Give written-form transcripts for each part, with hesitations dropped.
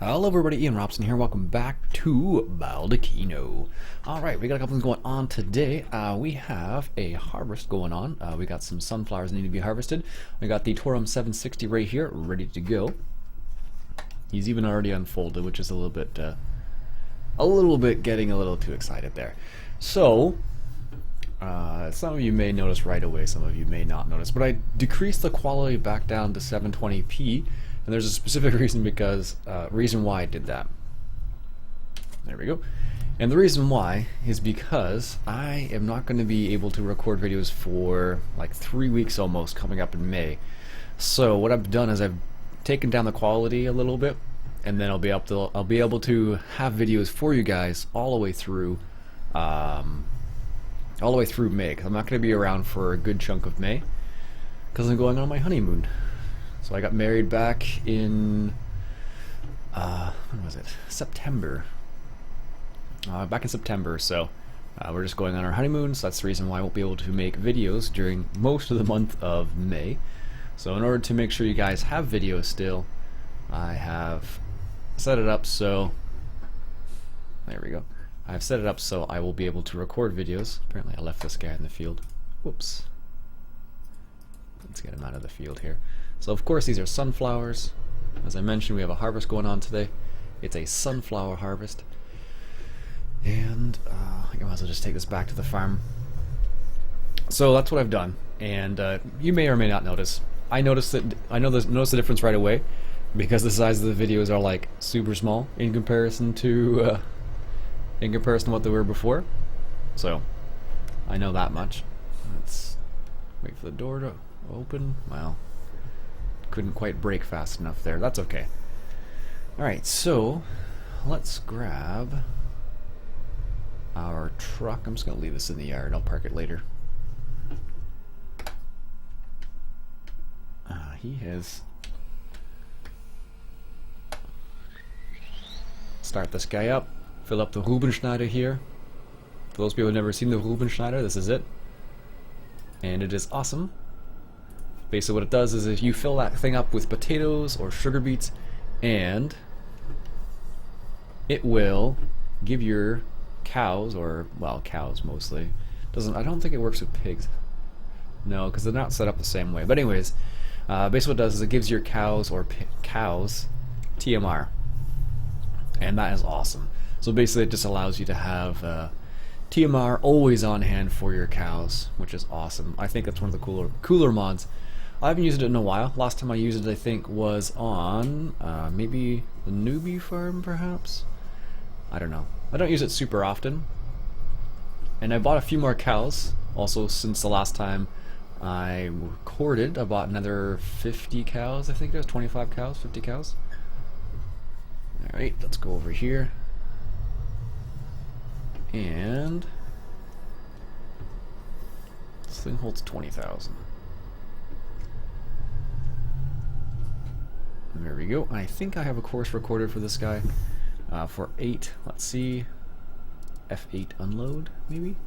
Hello everybody, Ian Robson here. Welcome back to Baldeykino. Alright, we got a couple things going on today. We have a harvest going on. We got some sunflowers that need to be harvested. We got the Torum 760 right here, ready to go. He's even already unfolded, which is a little bit getting a little too excited there. So, some of you may notice right away, some of you may not notice, but I decreased the quality back down to 720p. And there's a specific reason reason why I did that. There we go. And the reason why is because I am not going to be able to record videos for like 3 weeks almost coming up in May. So what I've done is I've taken down the quality a little bit, and then I'll be able to have videos for you guys all the way through May. 'Cause I'm not going to be around for a good chunk of May because I'm going on my honeymoon. So I got married back in, when was it? September. Back in September, so we're just going on our honeymoon, so that's the reason why I won't be able to make videos during most of the month of May. So in order to make sure you guys have videos still, I have set it up so, there we go. I've set it up so I will be able to record videos. Apparently I left this guy in the field. Whoops. Let's get him out of the field here. So of course these are sunflowers. As I mentioned, we have a harvest going on today. It's a sunflower harvest. And I might as well just take this back to the farm. So that's what I've done. And you may or may not notice. I noticed the difference right away because the size of the videos are like super small in comparison to what they were before. So I know that much. Let's wait for the door to open. Well, couldn't quite brake fast enough there. That's okay. Alright, so let's grab our truck. I'm just going to leave this in the yard. I'll park it later. He has... Start this guy up. Fill up the Rubenschneider here. For those people who've never seen the Rubenschneider, this is it. And it is awesome. Basically what it does is if you fill that thing up with potatoes or sugar beets, and it will give your cows, or well, cows mostly. I don't think it works with pigs. No, because they're not set up the same way. But anyways, basically what it does is it gives your cows TMR, and that is awesome. So basically it just allows you to have TMR always on hand for your cows, which is awesome. I think that's one of the cooler mods. I haven't used it in a while. Last time I used it, I think, was on maybe the newbie farm, perhaps? I don't know. I don't use it super often. And I bought a few more cows, also, since the last time I recorded. I bought another 50 cows, I think it was 25 cows, 50 cows. Alright, let's go over here. And this thing holds 20,000. There we go. I think I have a course recorded for this guy for 8. Let's see. F8 unload, maybe?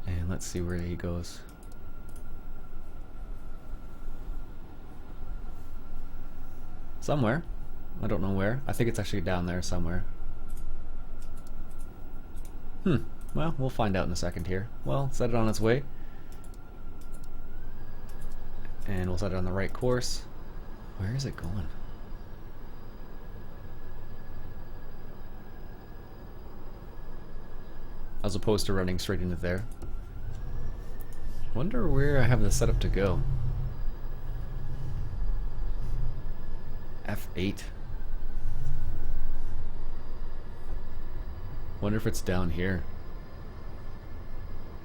And let's see where he goes. Somewhere. I don't know where. I think it's actually down there somewhere. Well, we'll find out in a second here. Well, set it on its way. And we'll set it on the right course. Where is it going? As opposed to running straight into there. Wonder where I have this set up to go. F8. Wonder if it's down here.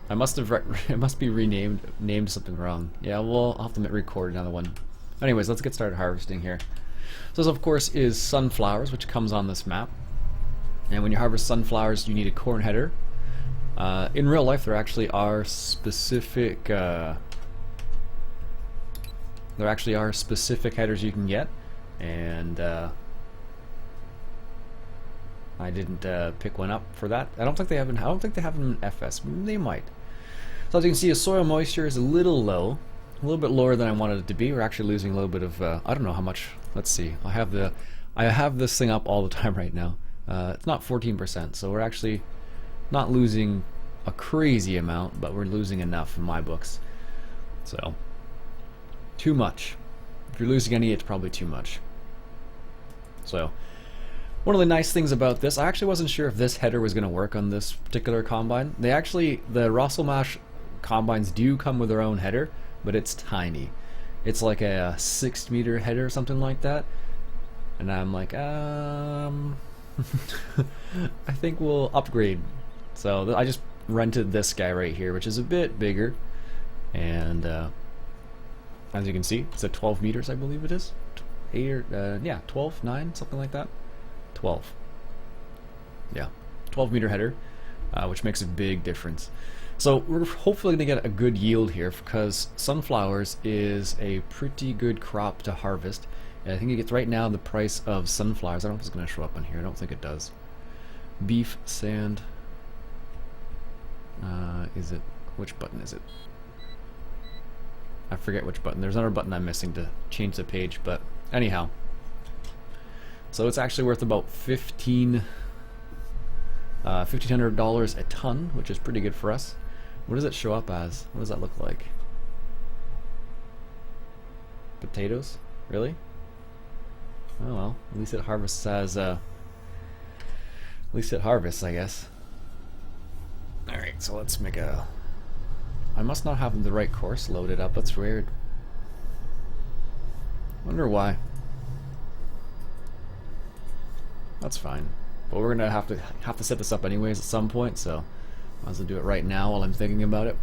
I must have it must be named something wrong. Yeah, I'll have to record another one. Anyways, let's get started harvesting here. So this, of course, is sunflowers, which comes on this map. And when you harvest sunflowers, you need a corn header. In real life, there actually are specific headers you can get, and I didn't pick one up for that. I don't think they have them in FS. They might. So as you can see, the soil moisture is a little low. a little bit lower than I wanted it to be. We're actually losing a little bit of, I don't know how much. Let's see. I have this thing up all the time right now. It's not 14%, so we're actually not losing a crazy amount, but we're losing enough in my books. So, too much. If you're losing any, it's probably too much. So, one of the nice things about this, I actually wasn't sure if this header was going to work on this particular combine. The Rosselmash combines do come with their own header, but it's tiny. It's like a 6-meter header or something like that. And I'm like, I think we'll upgrade. So I just rented this guy right here, which is a bit bigger. And as you can see, it's at 12 meters, I believe it is. 12, 9, something like that. 12. Yeah, 12-meter header, which makes a big difference. So we're hopefully going to get a good yield here because sunflowers is a pretty good crop to harvest. And I think it gets right now the price of sunflowers. I don't know if it's going to show up on here. I don't think it does. Beef, sand. Is it? Which button is it? I forget which button. There's another button I'm missing to change the page, but anyhow. So it's actually worth about $1,500 a ton, which is pretty good for us. What does it show up as? What does that look like? Potatoes? Really? Oh well, at least it harvests as at least it harvests, I guess. Alright, so let's make a... I must not have the right course loaded up. That's weird. Wonder why. That's fine. But we're gonna have to set this up anyways at some point, so might as well do it right now while I'm thinking about it.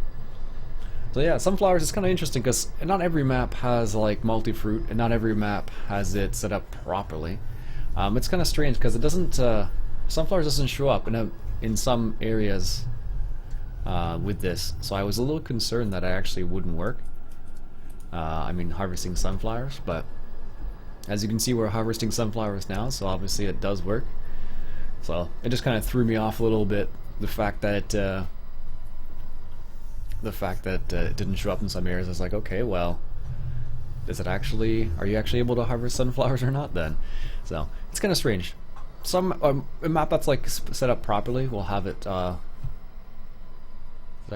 So yeah, sunflowers is kind of interesting because not every map has like multi-fruit, and not every map has it set up properly. It's kind of strange because it doesn't. Sunflowers doesn't show up in some areas with this, so I was a little concerned that it actually wouldn't work. I mean, harvesting sunflowers, but as you can see, we're harvesting sunflowers now, so obviously it does work. So it just kind of threw me off a little bit, the fact that it didn't show up in some areas. I was like, okay, well, are you actually able to harvest sunflowers or not then? So it's kind of strange. A map that's like set up properly will have it. Did I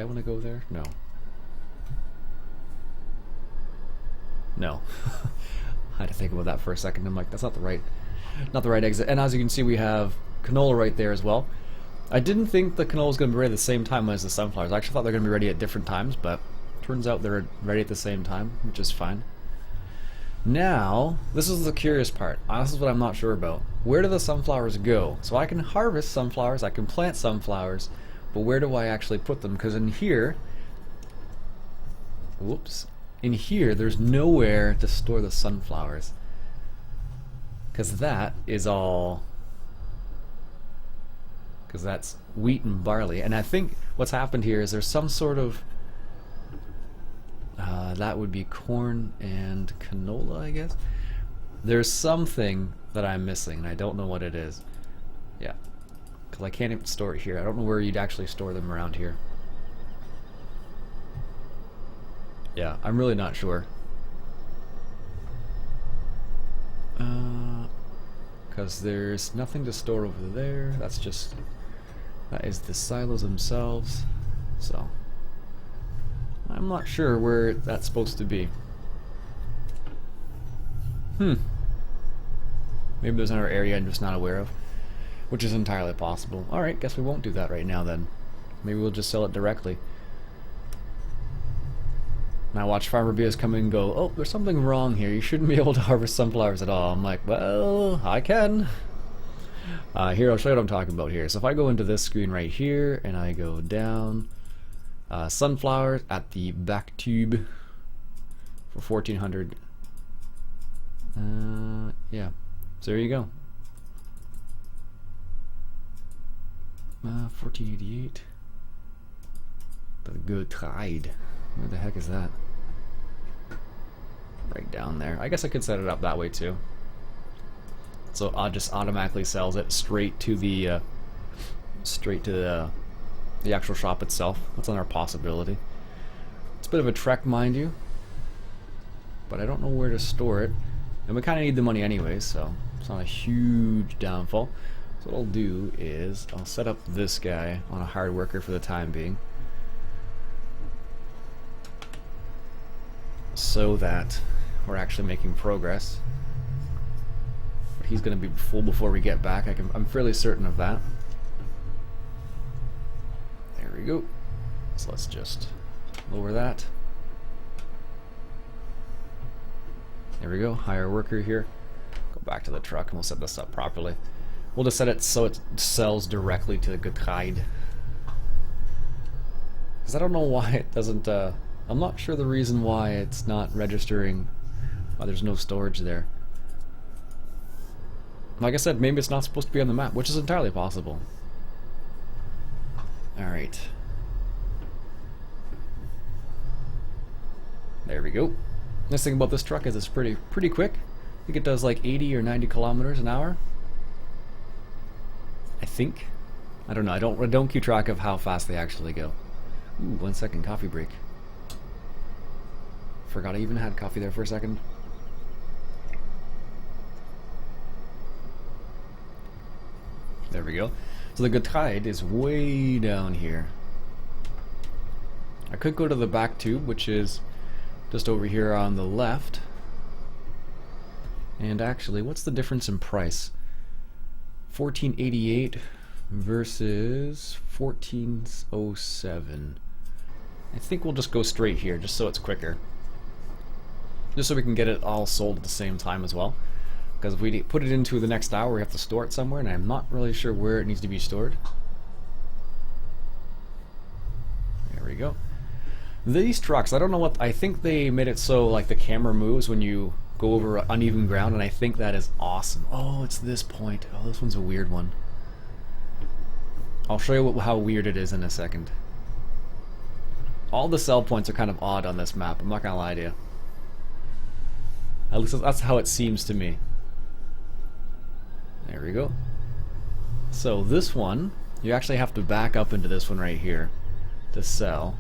want to go there? No. No. I had to think about that for a second. I'm like, that's not the right exit. And as you can see, we have canola right there as well. I didn't think the canola was going to be ready at the same time as the sunflowers. I actually thought they were going to be ready at different times, but turns out they're ready at the same time, which is fine. Now, this is the curious part. This is what I'm not sure about. Where do the sunflowers go? So I can harvest sunflowers, I can plant sunflowers, but where do I actually put them? Because in here, in here, there's nowhere to store the sunflowers. Because that is all... Because that's wheat and barley. And I think what's happened here is there's some sort of... that would be corn and canola, I guess. There's something that I'm missing, and I don't know what it is. Yeah. Because I can't even store it here. I don't know where you'd actually store them around here. Yeah, I'm really not sure. Because there's nothing to store over there. That is the silos themselves. So I'm not sure where that's supposed to be. Maybe there's another area I'm just not aware of, which is entirely possible. Alright, guess we won't do that right now then. Maybe we'll just sell it directly. And I watch Farmer Beers come in and go, oh, there's something wrong here. You shouldn't be able to harvest sunflowers at all. I'm like, well, I can. Here, I'll show you what I'm talking about here. So if I go into this screen right here, and I go down, sunflowers at the back tube for 1400. Yeah, so there you go. 1488. The good tide. Where the heck is that? Right down there. I guess I could set it up that way too. So it just automatically sells it straight to the actual shop itself. That's another possibility. It's a bit of a trek, mind you. but I don't know where to store it. And we kind of need the money anyways, so it's not a huge downfall. So what I'll do is I'll set up this guy on a hard worker for the time being, so that we're actually making progress. But he's going to be full before we get back. I'm fairly certain of that. There we go. So let's just lower that. There we go, hire worker here. Go back to the truck and we'll set this up properly. We'll just set it so it sells directly to the Getreide. Because I don't know why it doesn't, I'm not sure the reason why it's not registering, why there's no storage there. Like I said, maybe it's not supposed to be on the map, which is entirely possible. Alright. There we go. Nice thing about this truck is it's pretty quick. I think it does like 80 or 90 kilometers an hour. I think. I don't know. I don't keep track of how fast they actually go. Ooh, 1 second coffee break. Forgot I even had coffee there for a second. There we go. So the Getreide is way down here. I could go to the back tube, which is just over here on the left. And actually, what's the difference in price? 1488 versus 1407. I think we'll just go straight here, just so it's quicker. Just so we can get it all sold at the same time as well. Because if we put it into the next hour, we have to store it somewhere, and I'm not really sure where it needs to be stored. There we go. These trucks, I don't know what, I think they made it so like the camera moves when you go over uneven ground, and I think that is awesome. Oh, it's this point. Oh, this one's a weird one. I'll show you how weird it is in a second. All the sell points are kind of odd on this map, I'm not gonna lie to you. At least that's how it seems to me. There we go. So this one, you actually have to back up into this one right here to sell,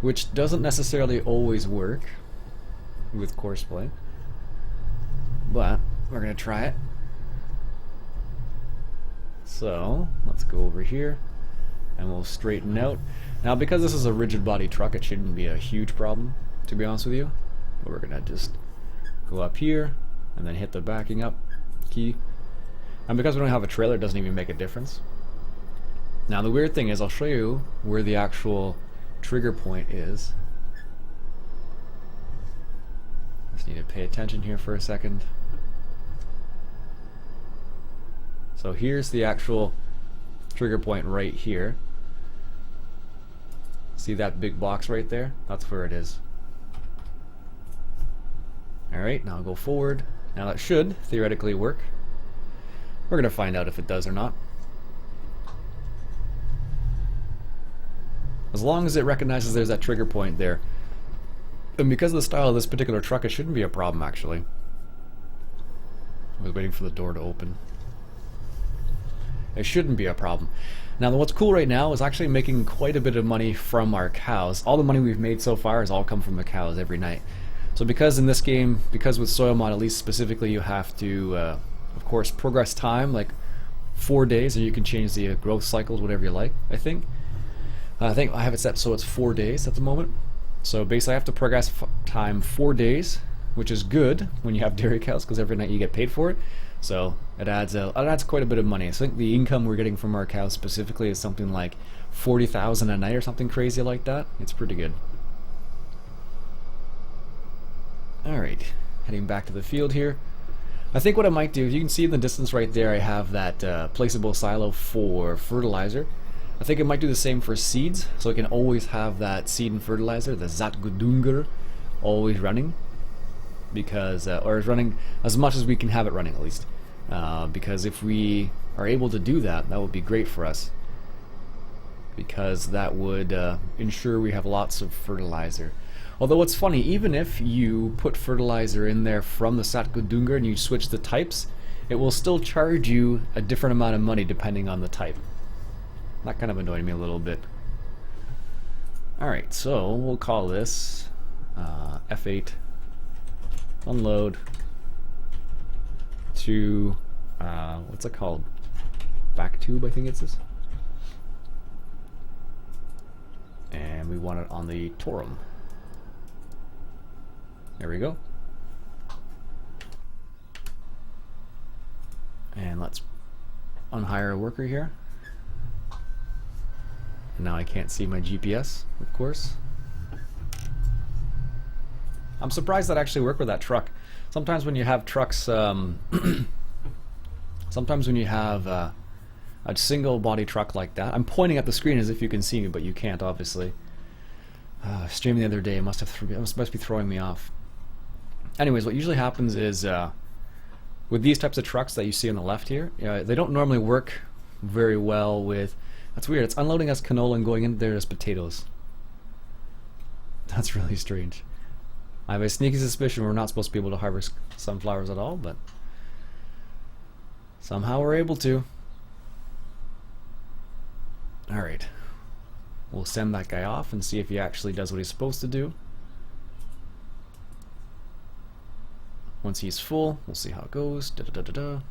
which doesn't necessarily always work with Courseplay, but we're gonna try it. So let's go over here and we'll straighten out. Now, because this is a rigid body truck, it shouldn't be a huge problem, to be honest with you. But we're gonna just go up here and then hit the backing up key. And because we don't have a trailer, it doesn't even make a difference. Now the weird thing is, I'll show you where the actual trigger point is. Just need to pay attention here for a second. So here's the actual trigger point right here. See that big box right there? That's where it is. Alright, now go forward. Now that should theoretically work. We're gonna find out if it does or not. As long as it recognizes there's that trigger point there. And because of the style of this particular truck, it shouldn't be a problem actually. I was waiting for the door to open. It shouldn't be a problem. Now what's cool right now is actually making quite a bit of money from our cows. All the money we've made so far has all come from the cows every night. So because in this game, because with soil mod at least specifically, you have to of course progress time like 4 days, and you can change the growth cycles whatever you like. I think I have it set so it's 4 days at the moment. So basically I have to progress time 4 days, which is good when you have dairy cows because every night you get paid for it. So it adds quite a bit of money. I think the income we're getting from our cows specifically is something like 40,000 a night or something crazy like that. It's pretty good. Alright, heading back to the field here. I think what I might do, you can see in the distance right there, I have that placeable silo for fertilizer. I think it might do the same for seeds, so I can always have that seed and fertilizer, the Zatgudungur, always running. Because, or is running as much as we can have it running at least. Because if we are able to do that, that would be great for us. Because that would ensure we have lots of fertilizer. Although it's funny, even if you put fertilizer in there from the Satgudungur and you switch the types, it will still charge you a different amount of money depending on the type. That kind of annoyed me a little bit. Alright, so we'll call this F8, unload to, what's it called? Back tube, I think it's this. And we want it on the Torum. There we go. And let's unhire a worker here. And now I can't see my GPS, of course. I'm surprised that actually worked with that truck. Sometimes when you have trucks, sometimes when you have a single body truck like that, I'm pointing at the screen as if you can see me, but you can't, obviously. Stream the other day must be throwing me off. Anyways, what usually happens is with these types of trucks that you see on the left here, they don't normally work very well with. That's weird. It's unloading as canola and going in there as potatoes. That's really strange. I have a sneaky suspicion we're not supposed to be able to harvest sunflowers at all, but somehow we're able to. Alright. We'll send that guy off and see if he actually does what he's supposed to do. Once he's full, we'll see how it goes. Da-da-da-da-da.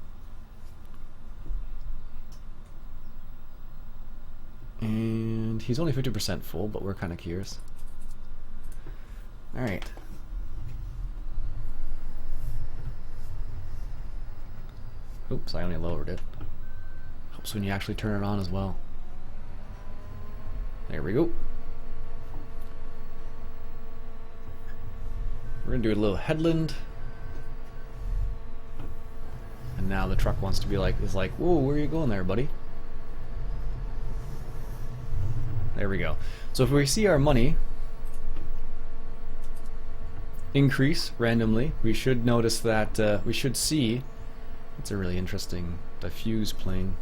And he's only 50% full, but we're kind of curious. Alright. Oops, I only lowered it. Helps when you actually turn it on as well. There we go. We're going to do a little headland. And now the truck wants to be like, is like, whoa, where are you going there, buddy? There we go. So if we see our money increase randomly, we should notice that we should see. It's a really interesting diffuse plane.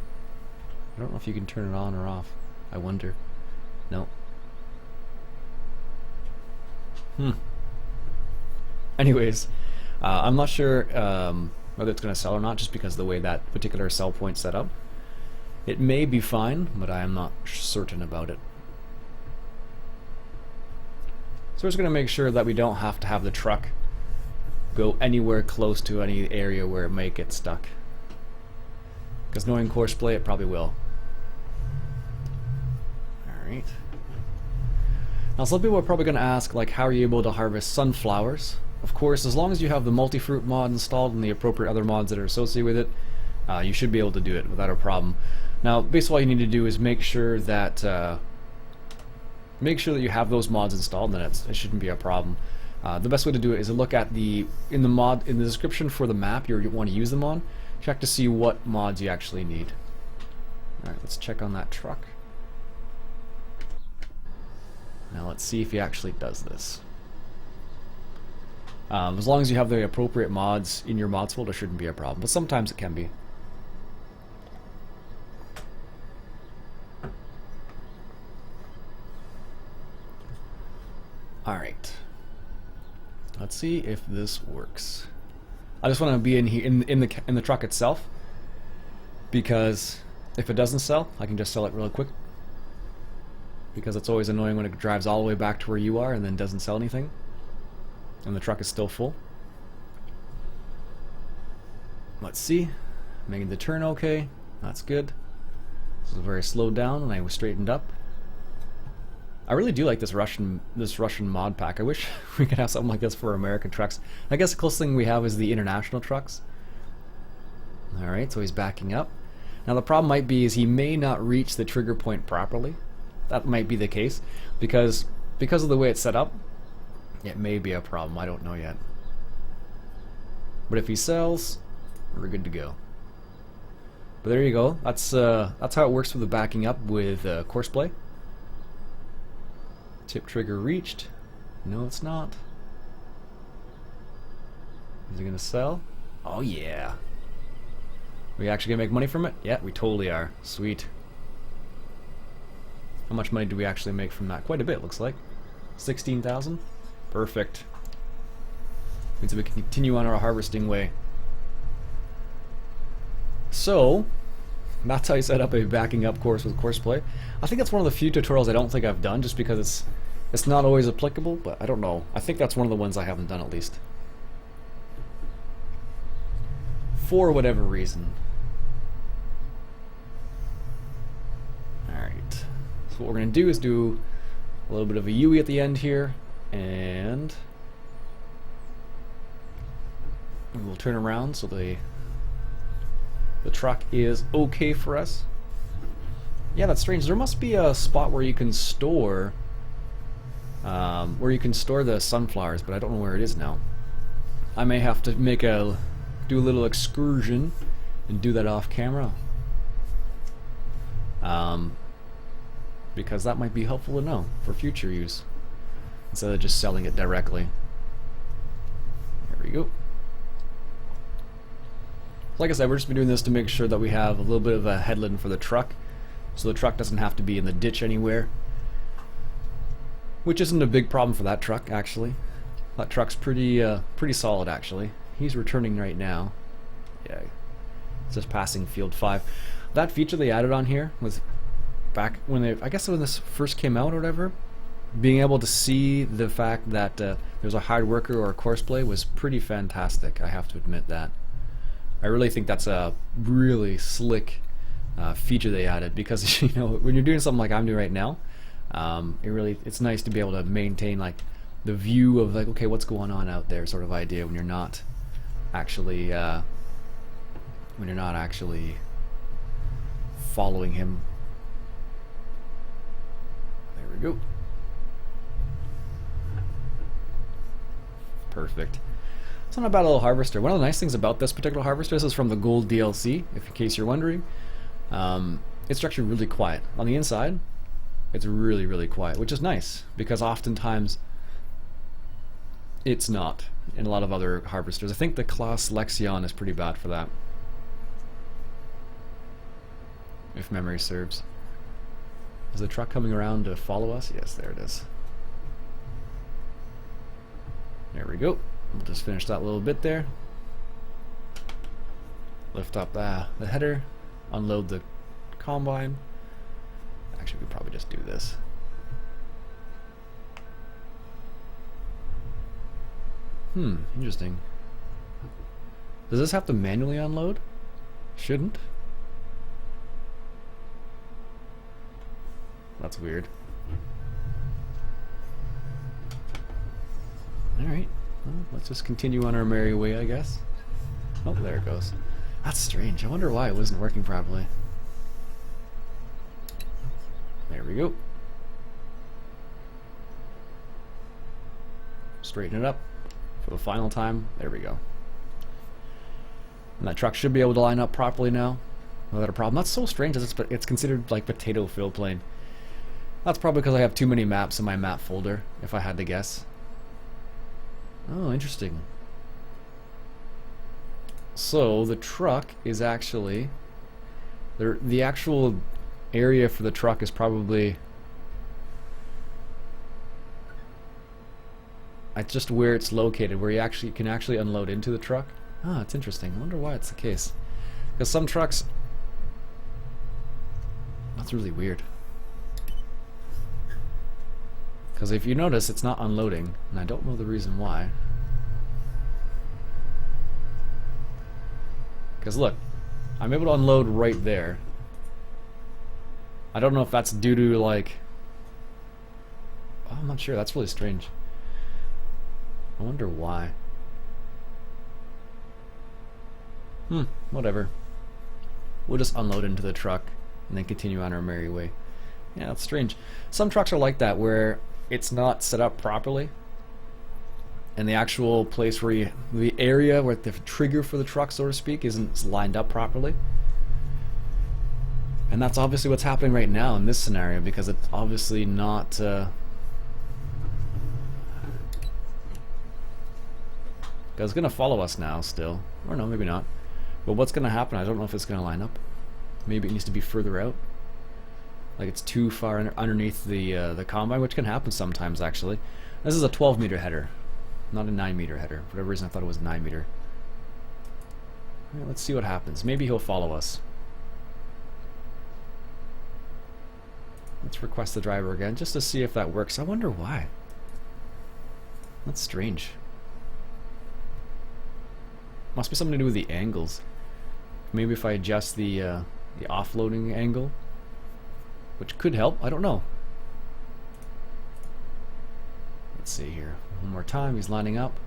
I don't know if you can turn it on or off. I wonder. No. Anyways, I'm not sure whether it's going to sell or not, just because of the way that particular sell point's set up. It may be fine, but I am not certain about it. So we're just going to make sure that we don't have to have the truck go anywhere close to any area where it may get stuck. Because knowing Courseplay, it probably will. Alright. Now some people are probably going to ask, like, how are you able to harvest sunflowers? Of course, as long as you have the multi-fruit mod installed and the appropriate other mods that are associated with it, you should be able to do it without a problem. Now, basically all you need to do is make sure that you have those mods installed, and it shouldn't be a problem. The best way to do it is to look at in the description for the map you want to use them on. Check to see what mods you actually need. Alright, let's check on that truck. Now let's see if he actually does this. As long as you have the appropriate mods in your mods folder, shouldn't be a problem, but sometimes it can be. Alright. Let's see if this works. I just want to be in here in the truck itself, because if it doesn't sell, I can just sell it really quick. Because it's always annoying when it drives all the way back to where you are and then doesn't sell anything, and the truck is still full. Let's see. Making the turn okay. That's good. This is very slowed down, and I was straightened up. I really do like this Russian mod pack. I wish we could have something like this for American trucks. I guess the closest thing we have is the international trucks. Alright, so he's backing up. Now the problem might be is he may not reach the trigger point properly. That might be the case. Because of the way it's set up, it may be a problem. I don't know yet. But if he sells, we're good to go. But there you go. That's how it works with the backing up with Courseplay. Tip trigger reached. No, it's not. Is it gonna sell? Oh yeah. We actually gonna make money from it? Yeah, we totally are. Sweet. How much money do we actually make from that? Quite a bit, looks like. 16,000? Perfect. Means that we can continue on our harvesting way. So, that's how you set up a backing up course with Courseplay. I think that's one of the few tutorials I don't think I've done, just because It's not always applicable, but I don't know. I think that's one of the ones I haven't done at least. For whatever reason. Alright. So what we're going to do is do a little bit of a UE at the end here, and we will turn around so the truck is okay for us. Yeah, that's strange. There must be a spot where you can store the sunflowers, but I don't know where it is now. I may have to do a little excursion and do that off camera, because that might be helpful to know for future use instead of just selling it directly. There we go. Like I said, we're just doing this to make sure that we have a little bit of a headland for the truck, so the truck doesn't have to be in the ditch anywhere, which isn't a big problem for that truck actually. That truck's pretty solid actually. He's returning right now. Yeah, it's just passing field 5. That feature they added on here was back when I guess when this first came out or whatever. Being able to see the fact that there's a hard worker or a Courseplay was pretty fantastic. I have to admit that. I really think that's a really slick feature they added, because you know, when you're doing something like I'm doing right now, it's nice to be able to maintain like the view of like, okay, what's going on out there sort of idea when you're not actually following him. There we go. Perfect. It's not a bad little harvester. One of the nice things about this particular harvester, this is from the Gold DLC, if in case you're wondering. It's actually really quiet. On the inside, it's really, really quiet, which is nice, because oftentimes it's not in a lot of other harvesters. I think the class Lexion is pretty bad for that, if memory serves. Is the truck coming around to follow us? Yes, there it is. There we go. We'll just finish that little bit there. Lift up the header, unload the combine. Actually, we could probably just do this. Interesting. Does this have to manually unload? Shouldn't. That's weird. Alright, well, let's just continue on our merry way, I guess. Oh, there it goes. That's strange. I wonder why it wasn't working properly. There we go. Straighten it up for the final time. There we go. And that truck should be able to line up properly now without a problem. That's so strange that it's considered like potato fill plane. That's probably because I have too many maps in my map folder, if I had to guess. Oh, interesting. So the truck is actually the actual area for the truck is probably it's just where it's located, where you can actually unload into the truck. Ah, it's interesting. I wonder why it's the case. Because some trucks, that's really weird. Because if you notice, it's not unloading, and I don't know the reason why. Because look, I'm able to unload right there. I don't know if that's due to like... Oh, I'm not sure, that's really strange. I wonder why. Whatever. We'll just unload into the truck and then continue on our merry way. Yeah, that's strange. Some trucks are like that, where it's not set up properly, and the actual place where the area where the trigger for the truck, so to speak, isn't lined up properly. And that's obviously what's happening right now in this scenario, because it's obviously not because it's going to follow us now still. Or no, maybe not. But what's going to happen, I don't know if it's going to line up. Maybe it needs to be further out. Like it's too far underneath the combine, which can happen sometimes actually. This is a 12-meter header, not a 9-meter header. For whatever reason I thought it was 9-meter. Right, let's see what happens. Maybe he'll follow us. Let's request the driver again just to see if that works. I wonder why. That's strange. Must be something to do with the angles. Maybe if I adjust the offloading angle, which could help. I don't know. Let's see here. One more time. He's lining up.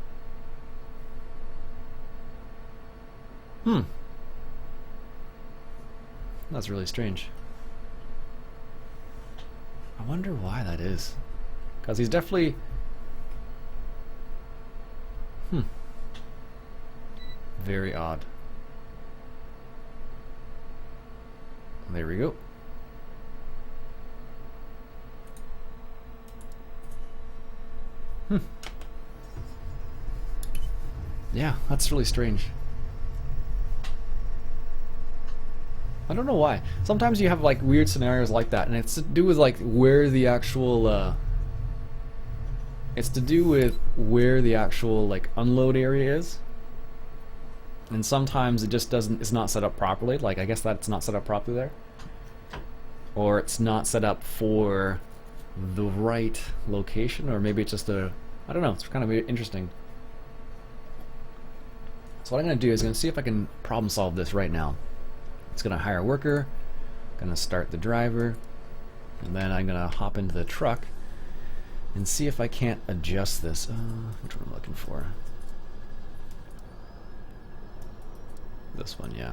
That's really strange. I wonder why that is. Because he's definitely... Very odd. There we go. Yeah, that's really strange. I don't know why. Sometimes you have like weird scenarios like that, and it's to do with like where the actual it's to do with where the actual like unload area is. And sometimes it just doesn't, it's not set up properly. Like I guess that's not set up properly there. Or it's not set up for the right location, or maybe it's just a, I don't know, it's kind of interesting. So what I'm going to do is going to see if I can problem solve this right now. It's going to hire a worker, going to start the driver, and then I'm going to hop into the truck and see if I can't adjust this. Which one am I looking for? This one, yeah.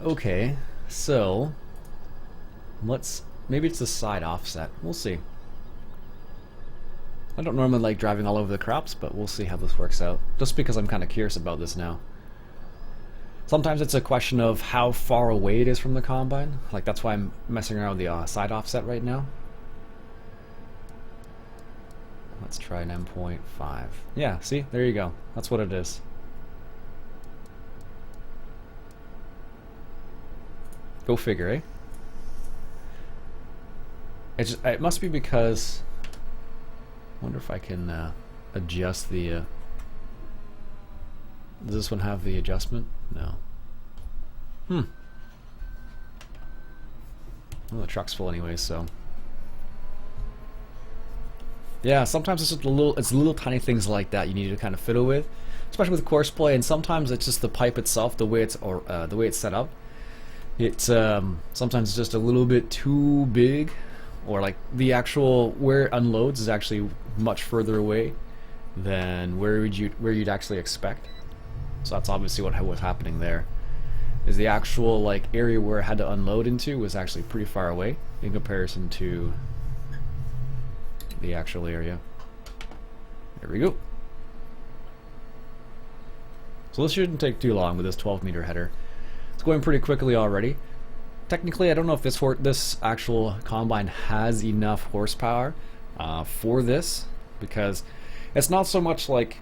Okay, so let's, maybe it's the side offset. We'll see. I don't normally like driving all over the crops, but we'll see how this works out. Just because I'm kind of curious about this now. Sometimes it's a question of how far away it is from the combine. Like that's why I'm messing around with the side offset right now. Let's try an M.5. Yeah, see? There you go. That's what it is. Go figure, eh? It must be because... I wonder if I can adjust the... Does this one have the adjustment? No. Well, the truck's full anyway, so... Yeah, sometimes it's just little tiny things like that you need to kind of fiddle with, especially with Courseplay, and sometimes it's just the pipe itself, the way it's set up. It's sometimes it's just a little bit too big, or like the actual where it unloads is actually much further away than where you'd actually expect. So that's obviously what was happening there. Is the actual like area where it had to unload into was actually pretty far away in comparison to the actual area. There we go. So this shouldn't take too long with this 12-meter header. It's going pretty quickly already. Technically, I don't know if this actual combine has enough horsepower for this, because it's not so much like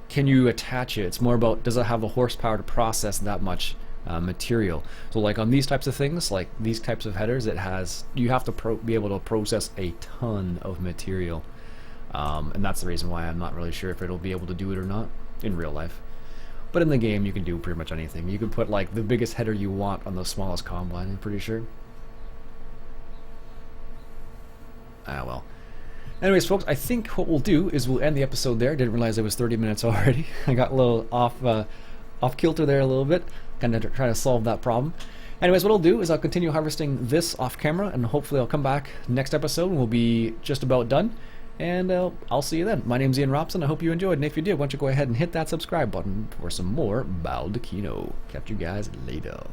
can you attach it. It's more about does it have the horsepower to process that much material. So like on these types of things, like these types of headers, you have to be able to process a ton of material, and that's the reason why I'm not really sure if it'll be able to do it or not in real life. But in the game, you can do pretty much anything. You can put like the biggest header you want on the smallest combine, I'm pretty sure. Ah, well. Anyways, folks, I think what we'll do is we'll end the episode there. Didn't realize it was 30 minutes already. I got a little off kilter there a little bit, kind of trying to solve that problem. Anyways, what I'll do is I'll continue harvesting this off camera, and hopefully I'll come back next episode and we'll be just about done. And I'll see you then. My name's Iain Robson. I hope you enjoyed, and if you did, why don't you go ahead and hit that subscribe button for some more Baldeykino. Catch you guys later.